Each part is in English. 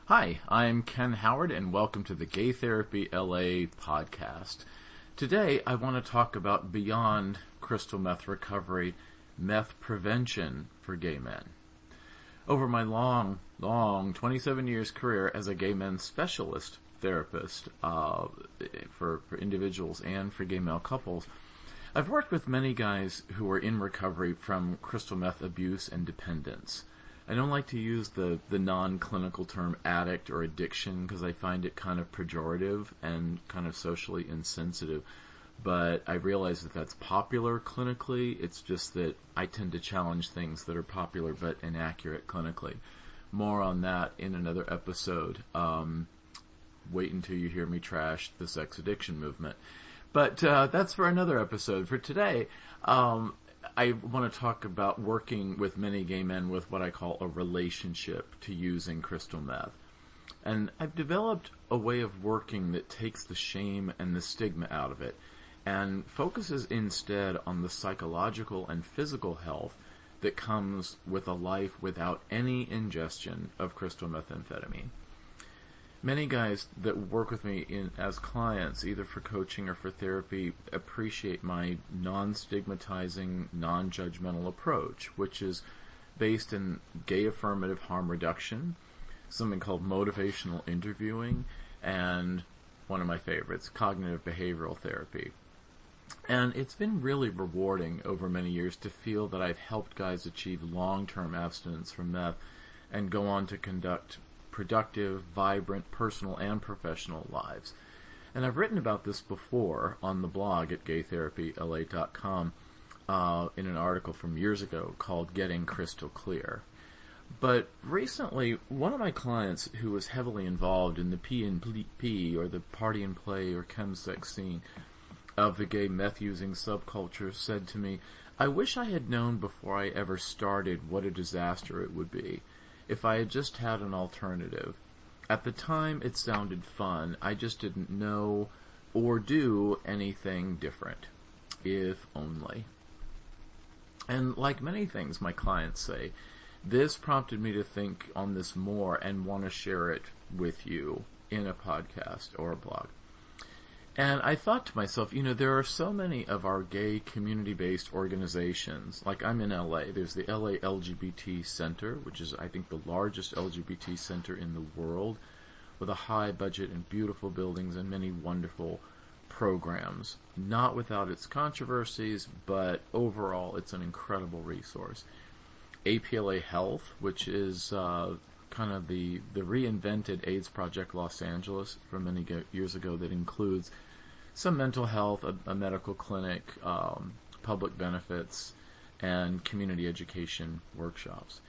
Hi, I'm Ken Howard, and welcome to the Gay Therapy LA podcast. Today, I want to talk about beyond crystal meth recovery, meth prevention for gay men. Over my long 27 years career as a gay men specialist therapist for individuals and for gay male couples, I've worked with many guys who are in recovery from crystal meth abuse and dependence. I don't like to use the non-clinical term addict or addiction because I find it kind of pejorative and kind of socially insensitive. But I realize that that's popular clinically. It's just that I tend to challenge things that are popular but inaccurate clinically. More on that in another episode. Wait until you hear me trash the sex addiction movement. But that's for another episode. For today, I want to talk about working with many gay men with what I call a relationship to using crystal meth. And I've developed a way of working that takes the shame and the stigma out of it and focuses instead on the psychological and physical health that comes with a life without any ingestion of crystal methamphetamine. Many guys that work with me as clients, either for coaching or for therapy, appreciate my non-stigmatizing, non-judgmental approach, which is based in gay affirmative harm reduction, something called motivational interviewing, and one of my favorites, cognitive behavioral therapy. And it's been really rewarding over many years to feel that I've helped guys achieve long-term abstinence from meth and go on to conduct productive, vibrant, personal and professional lives. And I've written about this before on the blog at gaytherapyla.com in an article from years ago called Getting Crystal Clear. But recently, one of my clients who was heavily involved in the P&P, or the party and play or chemsex scene of the gay meth-using subculture, said to me, "I wish I had known before I ever started what a disaster it would be if I had just had an alternative. At the time, it sounded fun. I just didn't know or do anything different. If only." And like many things my clients say, this prompted me to think on this more and want to share it with you in a podcast or a blog. And I thought to myself, there are so many of our gay community-based organizations. Like I'm in LA. There's the LA LGBT Center, which is, I think, the largest LGBT center in the world, with a high budget and beautiful buildings and many wonderful programs. Not without its controversies, but overall it's an incredible resource. APLA Health, which is kind of the reinvented AIDS Project Los Angeles from many years ago, that includes some mental health, a medical clinic, public benefits, and community education workshops.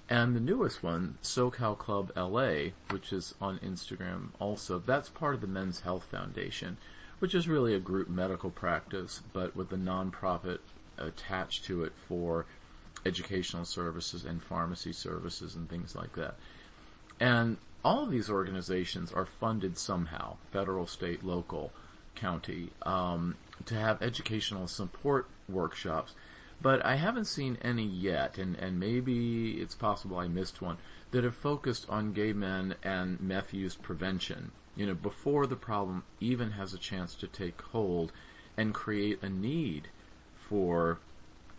And the newest one, SoCal Club LA, which is on Instagram also, that's part of the Men's Health Foundation, which is really a group medical practice, but with a nonprofit attached to it for educational services and pharmacy services and things like that. And all of these organizations are funded somehow, federal, state, local, county, to have educational support workshops. But I haven't seen any yet, and maybe it's possible I missed one, that have focused on gay men and meth use prevention, before the problem even has a chance to take hold and create a need for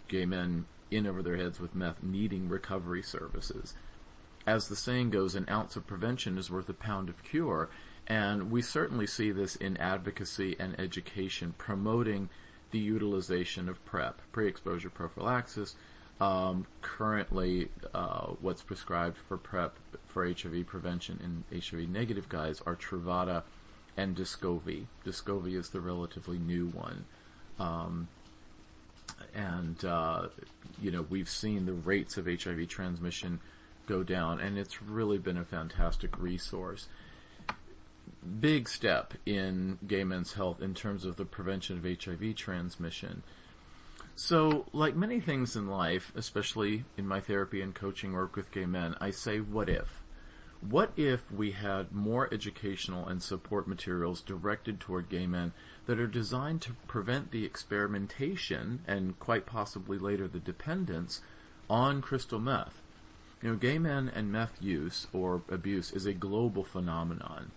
gay men in over their heads with meth needing recovery services. As the saying goes, an ounce of prevention is worth a pound of cure, and we certainly see this in advocacy and education, promoting the utilization of PrEP, pre-exposure prophylaxis. Currently, what's prescribed for PrEP for HIV prevention in HIV-negative guys are Truvada and Descovy. Descovy is the relatively new one. We've seen the rates of HIV transmission go down, and it's really been a fantastic resource. Big step in gay men's health in terms of the prevention of HIV transmission. So, like many things in life, especially in my therapy and coaching work with gay men, I say, what if? What if we had more educational and support materials directed toward gay men that are designed to prevent the experimentation, and quite possibly later the dependence, on crystal meth? Gay men and meth use or abuse is a global phenomenon.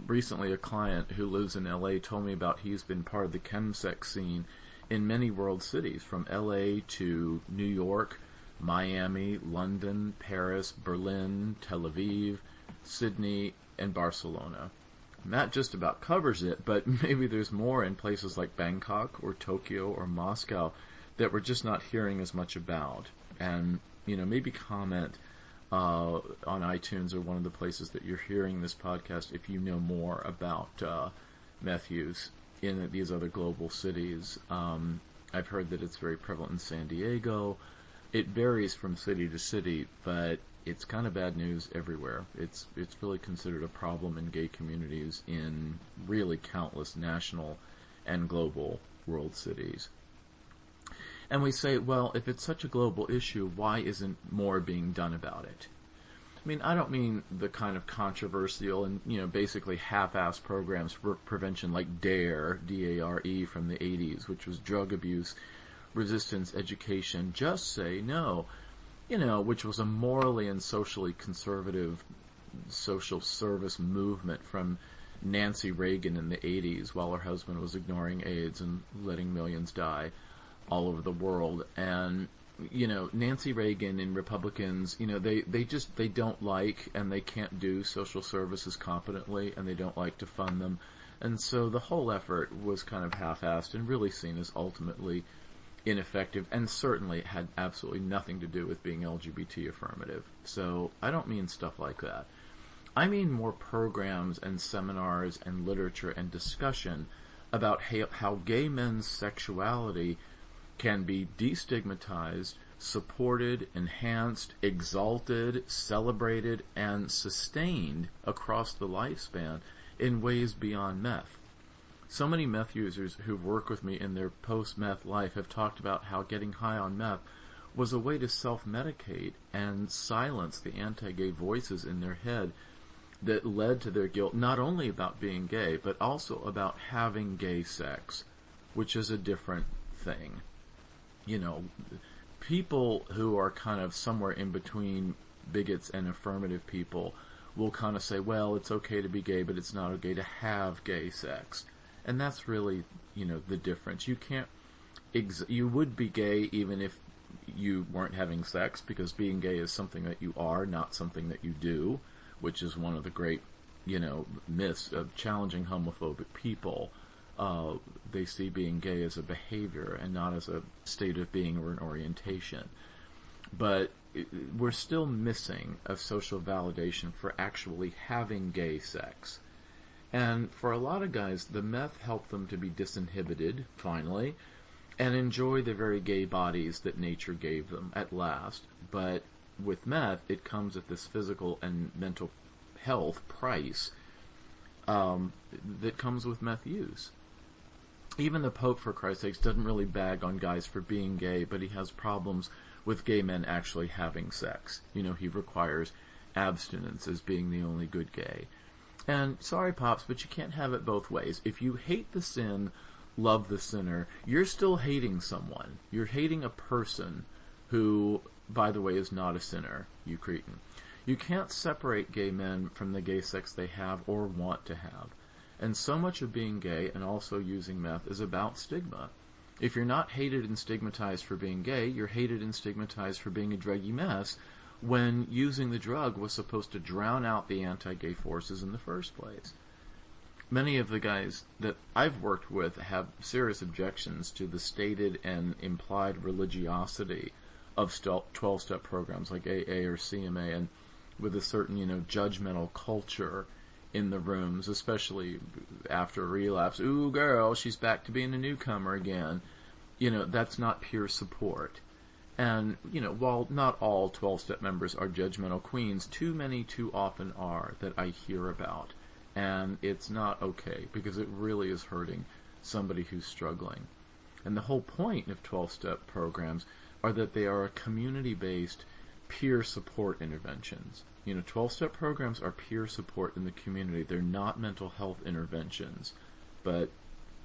Recently, a client who lives in LA told me about he's been part of the chemsex scene in many world cities, from LA to New York, Miami, London, Paris, Berlin, Tel Aviv, Sydney, and Barcelona. And that just about covers it, but maybe there's more in places like Bangkok or Tokyo or Moscow that we're just not hearing as much about. And, maybe comment on iTunes or one of the places that you're hearing this podcast if you know more about meth use in these other global cities. I've heard that it's very prevalent in San Diego. It varies from city to city, but it's kind of bad news everywhere. It's really considered a problem in gay communities in really countless national and global world cities. And we say, well, if it's such a global issue, why isn't more being done about it? I mean, I don't mean the kind of controversial and, basically half-assed programs for prevention like DARE, D-A-R-E, from the 80s, which was drug abuse, resistance, education, just say no, which was a morally and socially conservative social service movement from Nancy Reagan in the 80s while her husband was ignoring AIDS and letting millions die all over the world. And Nancy Reagan and Republicans, they don't like and they can't do social services competently, and they don't like to fund them. And so the whole effort was kind of half-assed and really seen as ultimately ineffective, and certainly had absolutely nothing to do with being LGBT affirmative. So I don't mean stuff like that. I mean more programs and seminars and literature and discussion about how gay men's sexuality can be destigmatized, supported, enhanced, exalted, celebrated, and sustained across the lifespan in ways beyond meth. So many meth users who work with me in their post-meth life have talked about how getting high on meth was a way to self-medicate and silence the anti-gay voices in their head that led to their guilt, not only about being gay, but also about having gay sex, which is a different thing. People who are kind of somewhere in between bigots and affirmative people will kind of say, well, it's okay to be gay, but it's not okay to have gay sex. And that's really, the difference. You can't, you would be gay even if you weren't having sex, because being gay is something that you are, not something that you do, which is one of the great, myths of challenging homophobic people. They see being gay as a behavior and not as a state of being or an orientation. But we're still missing a social validation for actually having gay sex. And for a lot of guys, the meth helped them to be disinhibited, finally, and enjoy the very gay bodies that nature gave them at last. But with meth, it comes at this physical and mental health price that comes with meth use. Even the Pope, for Christ's sakes, doesn't really bag on guys for being gay, but he has problems with gay men actually having sex. He requires abstinence as being the only good gay. And sorry, Pops, but you can't have it both ways. If you hate the sin, love the sinner, you're still hating someone. You're hating a person who, by the way, is not a sinner, you cretin. You can't separate gay men from the gay sex they have or want to have. And so much of being gay and also using meth is about stigma. If you're not hated and stigmatized for being gay, you're hated and stigmatized for being a druggy mess, when using the drug was supposed to drown out the anti-gay forces in the first place. Many of the guys that I've worked with have serious objections to the stated and implied religiosity of 12-step programs like AA or CMA, and with a certain, judgmental culture in the rooms, especially after a relapse. Ooh, girl, she's back to being a newcomer again. That's not pure support. And, while not all 12-step members are judgmental queens, too many too often are that I hear about. And it's not okay, because it really is hurting somebody who's struggling. And the whole point of 12-step programs are that they are community-based peer support interventions. 12-step programs are peer support in the community. They're not mental health interventions. But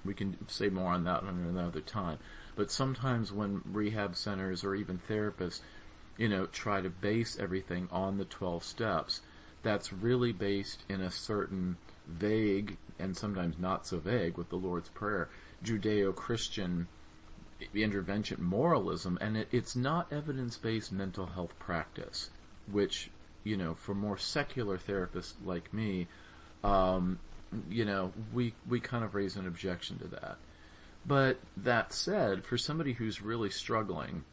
we can say more on that another time. But sometimes when rehab centers or even therapists try to base everything on the 12 steps, that's really based in a certain vague, and sometimes not so vague with the Lord's Prayer, Judeo-Christian intervention moralism, and it's not evidence-based mental health practice, which, for more secular therapists like me, we kind of raise an objection to that. But that said, for somebody who's really struggling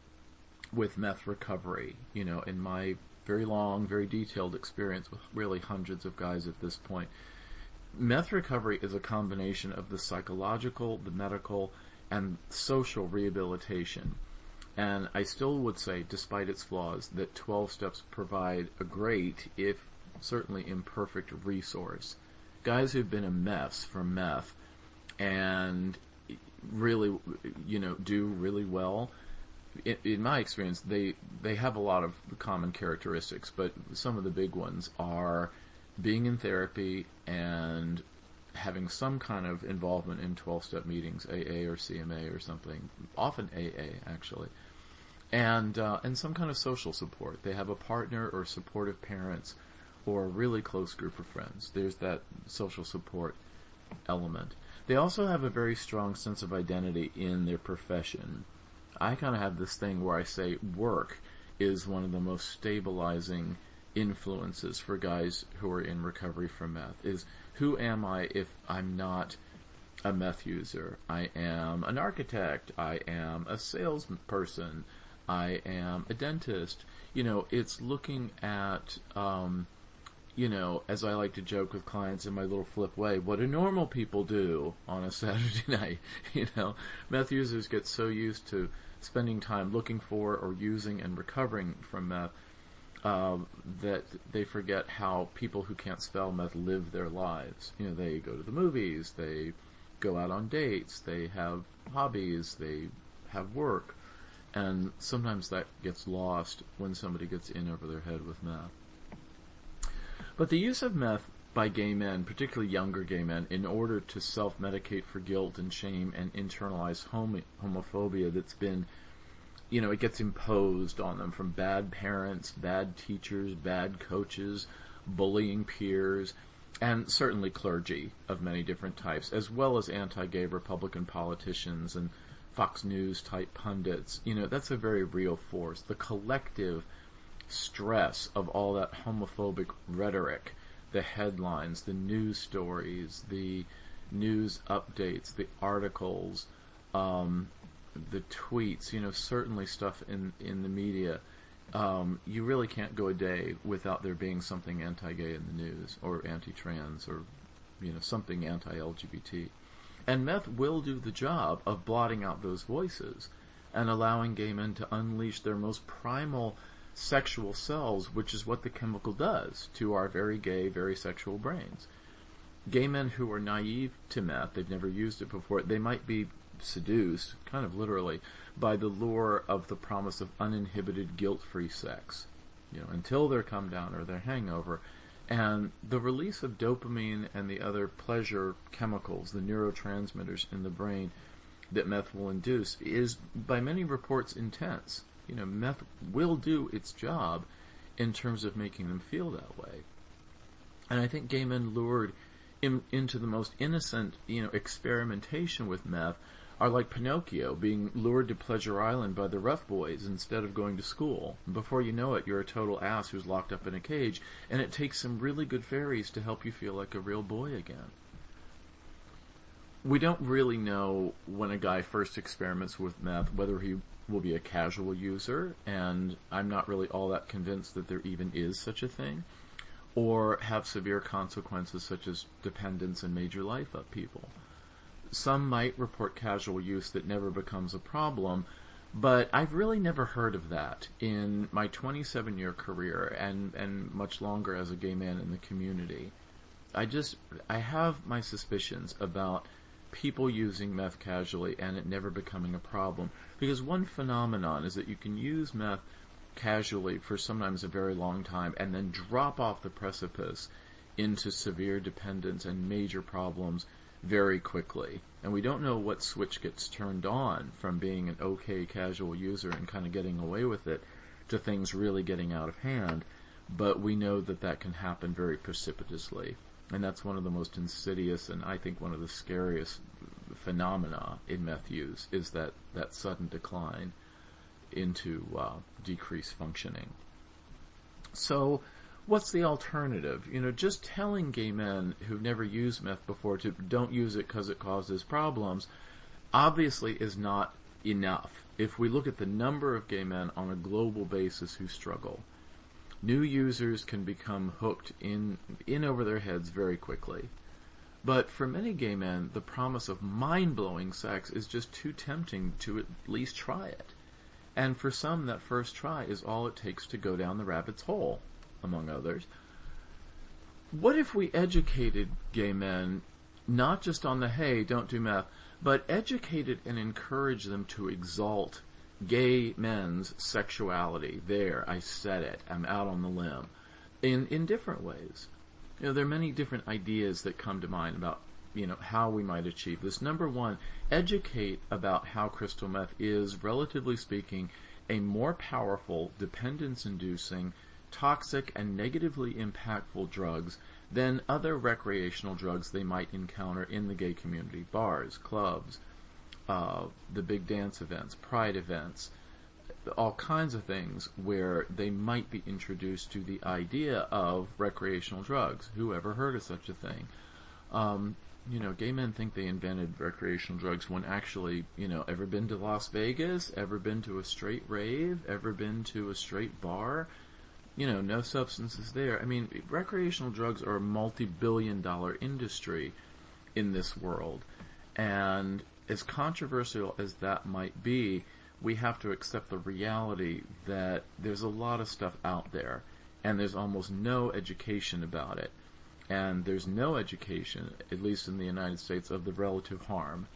with meth recovery, in my very long, very detailed experience with really hundreds of guys at this point, meth recovery is a combination of the psychological, the medical, and social rehabilitation. And I still would say, despite its flaws, that 12 steps provide a great, if certainly imperfect, resource. Guys who've been a mess from meth and really, do really well, in my experience, they have a lot of common characteristics, but some of the big ones are being in therapy and having some kind of involvement in 12-step meetings, AA or CMA or something, often AA actually, and some kind of social support. They have a partner or supportive parents or a really close group of friends. There's that social support element. They also have a very strong sense of identity in their profession. I kind of have this thing where I say work is one of the most stabilizing influences for guys who are in recovery from meth. Is who am I if I'm not a meth user? I am an architect. I am a salesperson. I am a dentist. It's looking at, as I like to joke with clients in my little flip way, what do normal people do on a Saturday night? Meth users get so used to spending time looking for or using and recovering from meth that they forget how people who can't spell meth live their lives. They go to the movies, they go out on dates, they have hobbies, they have work, and sometimes that gets lost when somebody gets in over their head with meth. But the use of meth by gay men, particularly younger gay men, in order to self-medicate for guilt and shame and internalize homophobia that's been, it gets imposed on them from bad parents, bad teachers, bad coaches, bullying peers, and certainly clergy of many different types, as well as anti-gay Republican politicians and Fox News-type pundits. That's a very real force. The collective stress of all that homophobic rhetoric, the headlines, the news stories, the news updates, the articles, the tweets, certainly stuff in the media. You really can't go a day without there being something anti-gay in the news, or anti-trans, or something anti-LGBT. And meth will do the job of blotting out those voices and allowing gay men to unleash their most primal sexual selves, which is what the chemical does to our very gay, very sexual brains. Gay men who are naive to meth, they've never used it before, they might be seduced, kind of literally, by the lure of the promise of uninhibited, guilt-free sex, until their come down or their hangover. And the release of dopamine and the other pleasure chemicals, the neurotransmitters in the brain that meth will induce, is, by many reports, intense. Meth will do its job in terms of making them feel that way. And I think gay men lured into the most innocent, experimentation with meth are like Pinocchio being lured to Pleasure Island by the rough boys instead of going to school. Before you know it, you're a total ass who's locked up in a cage, and it takes some really good fairies to help you feel like a real boy again. We don't really know when a guy first experiments with meth whether he will be a casual user, and I'm not really all that convinced that there even is such a thing, or have severe consequences such as dependence and major life upheaval. Some might report casual use that never becomes a problem, but I've really never heard of that in my 27-year career and much longer as a gay man in the community. I have my suspicions about people using meth casually and it never becoming a problem, because one phenomenon is that you can use meth casually for sometimes a very long time and then drop off the precipice into severe dependence and major problems very quickly. And we don't know what switch gets turned on from being an okay casual user and kind of getting away with it to things really getting out of hand, but we know that that can happen very precipitously. And that's one of the most insidious and I think one of the scariest phenomena in meth use is that sudden decline into decreased functioning. So what's the alternative? Just telling gay men who've never used meth before to don't use it because it causes problems obviously is not enough. If we look at the number of gay men on a global basis who struggle, new users can become hooked in over their heads very quickly. But for many gay men, the promise of mind-blowing sex is just too tempting to at least try it. And for some, that first try is all it takes to go down the rabbit's hole, among others. What if we educated gay men not just on the, hey, don't do meth, but educated and encouraged them to exalt gay men's sexuality? There, I said it. I'm out on the limb. In different ways. There are many different ideas that come to mind about, how we might achieve this. Number one, educate about how crystal meth is, relatively speaking, a more powerful, dependence-inducing, toxic, and negatively impactful drugs than other recreational drugs they might encounter in the gay community. Bars, clubs, the big dance events, pride events, all kinds of things where they might be introduced to the idea of recreational drugs. Who ever heard of such a thing? Gay men think they invented recreational drugs when actually, ever been to Las Vegas? Ever been to a straight rave? Ever been to a straight bar? No substances there. I mean, recreational drugs are a multi-billion-dollar industry in this world. And as controversial as that might be, we have to accept the reality that there's a lot of stuff out there, and there's almost no education about it. And there's no education, at least in the United States, of the relative harm.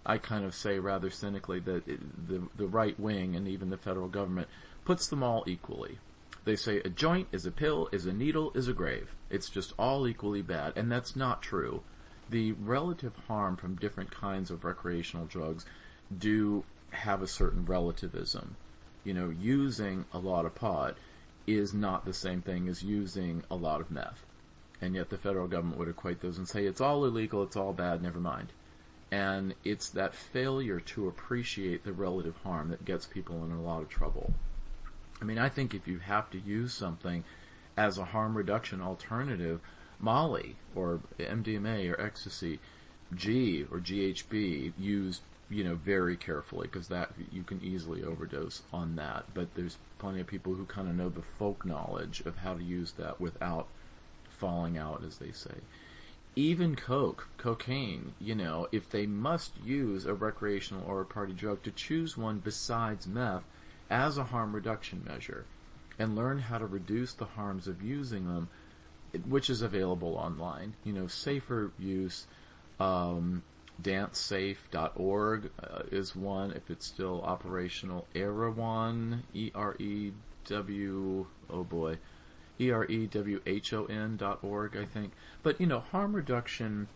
I kind of say rather cynically that the right wing and even the federal government puts them all equally. They say a joint is a pill, is a needle, is a grave. It's just all equally bad, and that's not true. The relative harm from different kinds of recreational drugs do have a certain relativism. Using a lot of pot is not the same thing as using a lot of meth. And yet the federal government would equate those and say it's all illegal, it's all bad, never mind. And it's that failure to appreciate the relative harm that gets people in a lot of trouble. I mean, I think if you have to use something as a harm reduction alternative, Molly or MDMA or ecstasy, G or GHB, used very carefully, because that you can easily overdose on that. But there's plenty of people who kind of know the folk knowledge of how to use that without falling out, as they say. Even cocaine, if they must use a recreational or a party drug, to choose one besides meth as a harm reduction measure and learn how to reduce the harms of using them, which is available online. Safer use, dancesafe.org is one, if it's still operational. Erewhon, EREWHON.org, I think. But, harm reduction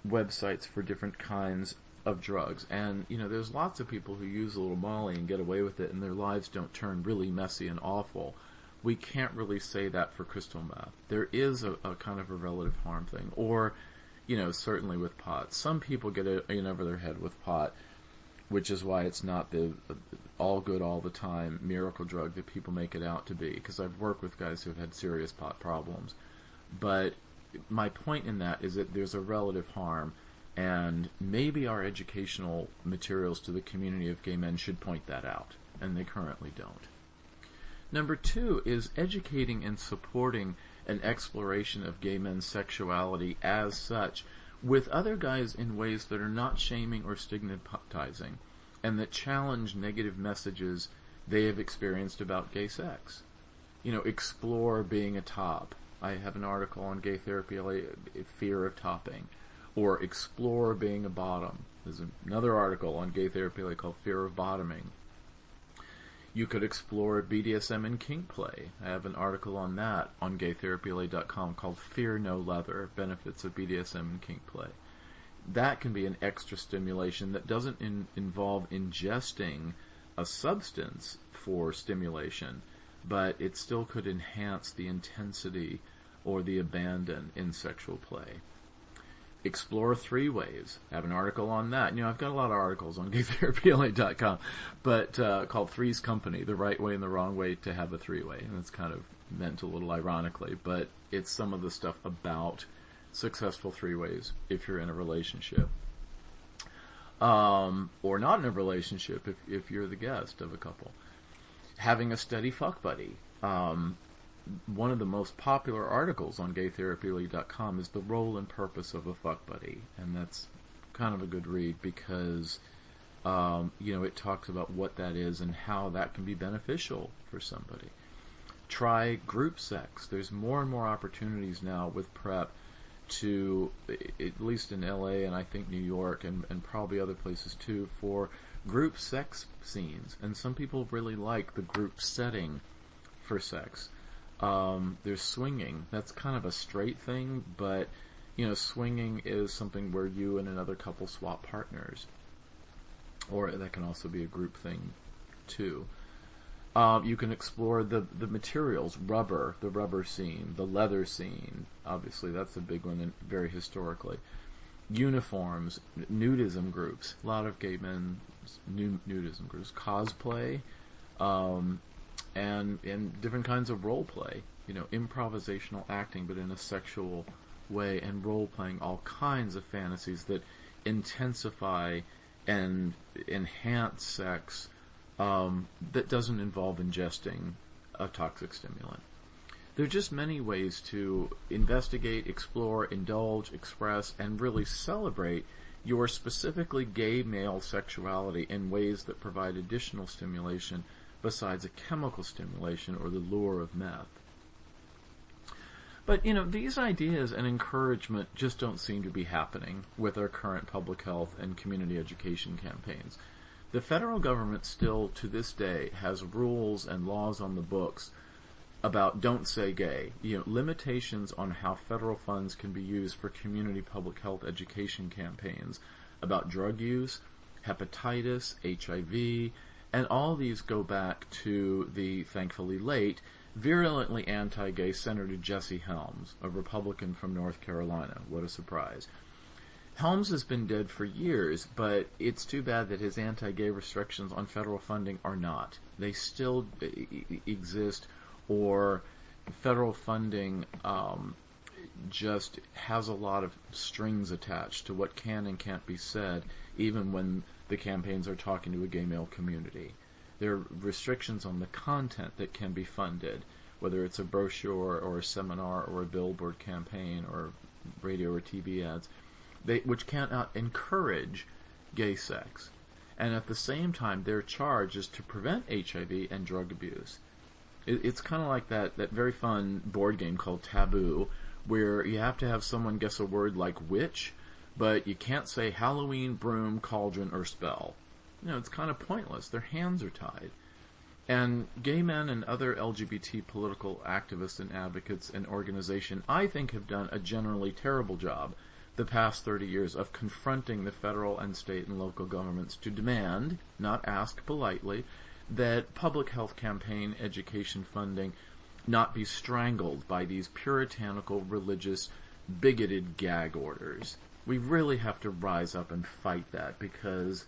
websites for different kinds of drugs. And, there's lots of people who use a little Molly and get away with it, and their lives don't turn really messy and awful. We can't really say that for crystal meth. There is a kind of a relative harm thing. Or, certainly with pot. Some people get in over their head with pot, which is why it's not the all good all the time miracle drug that people make it out to be, because I've worked with guys who have had serious pot problems. But my point in that is that there's a relative harm, and maybe our educational materials to the community of gay men should point that out, and they currently don't. Number two is educating and supporting an exploration of gay men's sexuality as such with other guys in ways that are not shaming or stigmatizing, and that challenge negative messages they have experienced about gay sex. Explore being a top. I have an article on Gay Therapy LA, Fear of Topping. Or explore being a bottom. There's another article on Gay Therapy LA called Fear of Bottoming. You could explore BDSM and kink play. I have an article on that on gaytherapyla.com called Fear No Leather, Benefits of BDSM and Kink Play. That can be an extra stimulation that doesn't involve ingesting a substance for stimulation, but it still could enhance the intensity or the abandon in sexual play. Explore three ways. I have an article on that. I've got a lot of articles on gaytherapyla.com, but called Three's Company, the right way and the wrong way to have a three-way. And it's kind of meant a little ironically, but it's some of the stuff about successful three-ways if you're in a relationship. Or not in a relationship if you're the guest of a couple. Having a steady fuck buddy. One of the most popular articles on gaytherapyla.com is the role and purpose of a fuck buddy, and that's kind of a good read because it talks about what that is and how that can be beneficial for somebody. Try group sex. There's more and more opportunities now with PrEP to, at least in LA and I think New York and probably other places too, for group sex scenes. And some people really like the group setting for sex. There's swinging. That's kind of a straight thing, but swinging is something where you and another couple swap partners, or that can also be a group thing too. You can explore the materials, the rubber scene, the leather scene. Obviously, that's a big one, and very historically. Uniforms, nudism groups. A lot of gay men nudism groups. Cosplay. And different kinds of role play, improvisational acting, but in a sexual way, and role playing all kinds of fantasies that intensify and enhance sex that doesn't involve ingesting a toxic stimulant. There are just many ways to investigate, explore, indulge, express, and really celebrate your specifically gay male sexuality in ways that provide additional stimulation besides a chemical stimulation or the lure of meth. But, these ideas and encouragement just don't seem to be happening with our current public health and community education campaigns. The federal government still, to this day, has rules and laws on the books about don't say gay. Limitations on how federal funds can be used for community public health education campaigns about drug use, hepatitis, HIV, and all these go back to the, thankfully late, virulently anti-gay Senator Jesse Helms, a Republican from North Carolina. What a surprise. Helms has been dead for years, but it's too bad that his anti-gay restrictions on federal funding are not. They still exist, or federal funding just has a lot of strings attached to what can and can't be said, even when the campaigns are talking to a gay male community. There are restrictions on the content that can be funded, whether it's a brochure or a seminar or a billboard campaign or radio or TV ads, which cannot encourage gay sex. And at the same time, their charge is to prevent HIV and drug abuse. It's kind of like that very fun board game called Taboo, where you have to have someone guess a word like witch, but you can't say Halloween, broom, cauldron, or spell. It's kind of pointless. Their hands are tied. And gay men and other LGBT political activists and advocates and organizations, I think, have done a generally terrible job the past 30 years of confronting the federal and state and local governments to demand, not ask politely, that public health campaign education funding not be strangled by these puritanical, religious, bigoted gag orders. We really have to rise up and fight that, because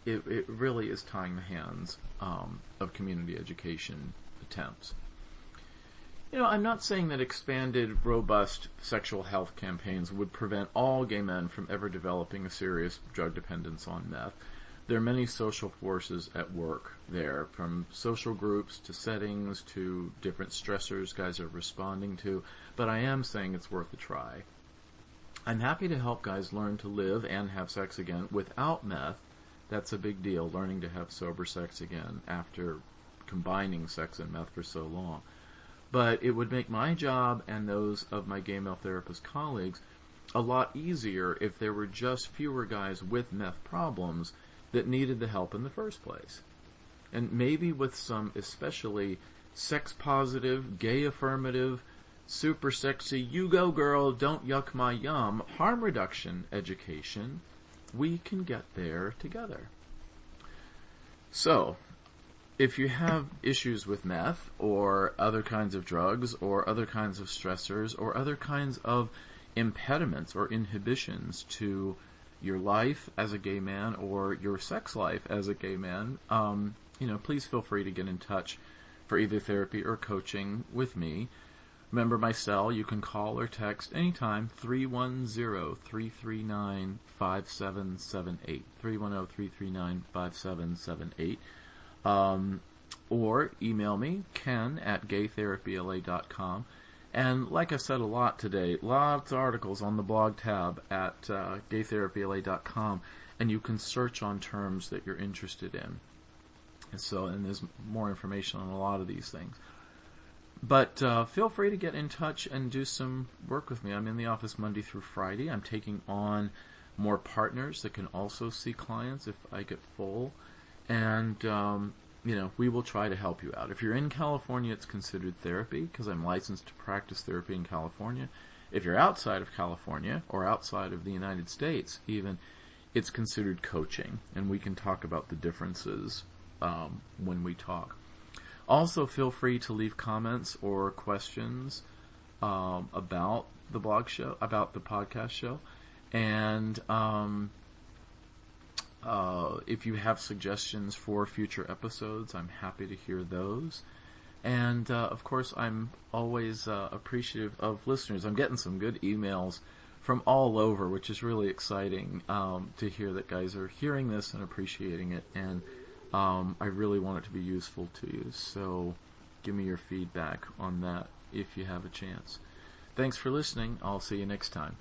it really is tying the hands of community education attempts. I'm not saying that expanded, robust sexual health campaigns would prevent all gay men from ever developing a serious drug dependence on meth. There are many social forces at work there, from social groups to settings to different stressors guys are responding to, but I am saying it's worth a try. I'm happy to help guys learn to live and have sex again without meth. That's a big deal, learning to have sober sex again after combining sex and meth for so long. But it would make my job and those of my gay male therapist colleagues a lot easier if there were just fewer guys with meth problems that needed the help in the first place. And maybe with some especially sex-positive, gay-affirmative, super sexy, you go girl, don't yuck my yum, harm reduction education, we can get there together. So, if you have issues with meth or other kinds of drugs or other kinds of stressors or other kinds of impediments or inhibitions to your life as a gay man or your sex life as a gay man, please feel free to get in touch for either therapy or coaching with me. Remember my cell, you can call or text anytime, 310-339-5778, 310-339-5778. Or email me, ken@gaytherapyla.com. And like I said a lot today, lots of articles on the blog tab at gaytherapyla.com, and you can search on terms that you're interested in. And there's more information on a lot of these things. But feel free to get in touch and do some work with me. I'm in the office Monday through Friday. I'm taking on more partners that can also see clients if I get full. And, we will try to help you out. If you're in California, it's considered therapy because I'm licensed to practice therapy in California. If you're outside of California or outside of the United States even, it's considered coaching. And we can talk about the differences when we talk. Also, feel free to leave comments or questions about the blog show, about the podcast show. And if you have suggestions for future episodes, I'm happy to hear those. And, of course, I'm always appreciative of listeners. I'm getting some good emails from all over, which is really exciting to hear that guys are hearing this and appreciating it. And I really want it to be useful to you. So give me your feedback on that if you have a chance. Thanks for listening. I'll see you next time.